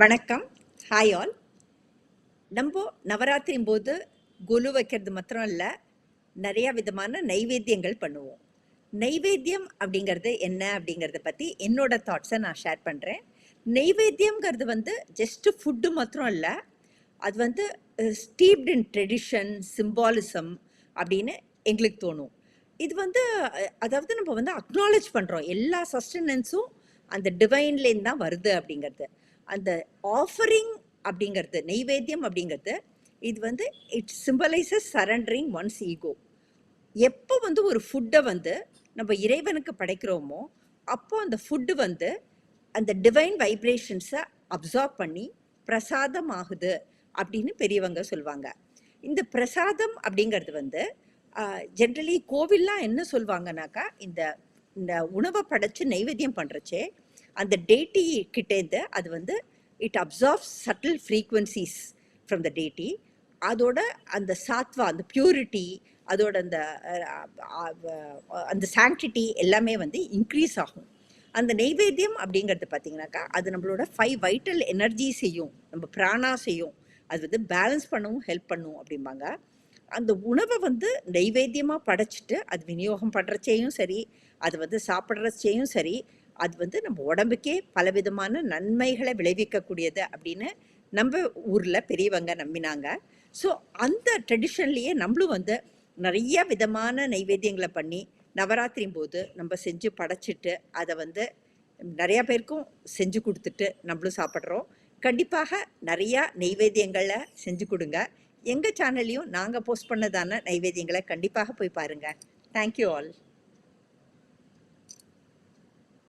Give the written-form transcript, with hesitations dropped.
வணக்கம். Hi all. நம்ம நவராத்திரி போது கொலு வைக்கிறது மாத்திரம் இல்லை, நிறைய விதமான நைவேத்தியங்கள் பண்ணுவோம். நைவேத்தியம் அப்படிங்கிறது என்ன அப்படிங்கிறத பற்றி என்னோட தாட்ஸை நான் ஷேர் பண்ணுறேன். நைவேத்தியம்ங்கிறது ஜஸ்ட் ஃபுட்டு மாத்திரம் இல்லை, அது ஸ்டீப்ட் இன் ட்ரெடிஷன், சிம்பாலிசம் அப்படின்னு எங்களுக்கு தோணும். இது அதாவது நம்ம அக்னாலேஜ் பண்ணுறோம் எல்லா சஸ்டனன்ஸும் அந்த டிவைன்லேருந்து தான் வருது அப்படிங்கிறது. அந்த ஆஃபரிங் அப்படிங்கிறது, நெய்வேத்தியம் அப்படிங்கிறது, இது it symbolises surrendering one's ego. எப்போ ஒரு ஃபுட்டை நம்ம இறைவனுக்கு படைக்கிறோமோ அப்போ அந்த ஃபுட்டு அந்த டிவைன் வைப்ரேஷன்ஸை அப்சார்ப் பண்ணி பிரசாதம் ஆகுது அப்படின்னு பெரியவங்க சொல்லுவாங்க. இந்த பிரசாதம் அப்படிங்கிறது ஜென்ரலி கோவில்லாம் என்ன சொல்லுவாங்கனாக்கா, இந்த இந்த உணவை படைச்சு நைவேத்தியம் பண்ணுறச்சே அந்த டேட்டி கிட்டேருந்து அது it absorbs subtle frequencies from the deity. அதோட அந்த சாத்வா, அந்த பியூரிட்டி, அதோட அந்த அந்த சாங்டிட்டி எல்லாமே இன்க்ரீஸ் ஆகும். அந்த நெய்வேத்தியம் அப்படிங்கிறது பார்த்தீங்கன்னாக்கா, அது நம்மளோட 5 வைட்டல் எனர்ஜி செய்யும், நம்ம பிராணா செய்யும், அது பேலன்ஸ் பண்ணவும் ஹெல்ப் பண்ணும் அப்படிம்பாங்க. அந்த உணவை நைவேத்தியமாக படைச்சிட்டு அது விநியோகம் பண்ணுறச்சேயும் சரி, அது சாப்பிட்றச்சேயும் சரி, அது நம்ம உடம்புக்கே பலவிதமான நன்மைகளை விளைவிக்கக்கூடியது அப்படின்னு நம்ம ஊரில் பெரியவங்க நம்பினாங்க. ஸோ அந்த ட்ரெடிஷன்லேயே நம்மளும் நிறைய விதமான நைவேத்தியங்களை பண்ணி நவராத்திரி போது நம்ம செஞ்சு படைச்சிட்டு அதை நிறையா பேருக்கும் செஞ்சு கொடுத்துட்டு நம்மளும் சாப்பிட்றோம். கண்டிப்பாக நிறையா நைவேத்தியங்களை செஞ்சு கொடுங்க. எங்கள் சேனல்லையும் நாங்கள் போஸ்ட் பண்ணதான நைவேத்தியங்களை கண்டிப்பாக போய் பாருங்கள். Thank you all.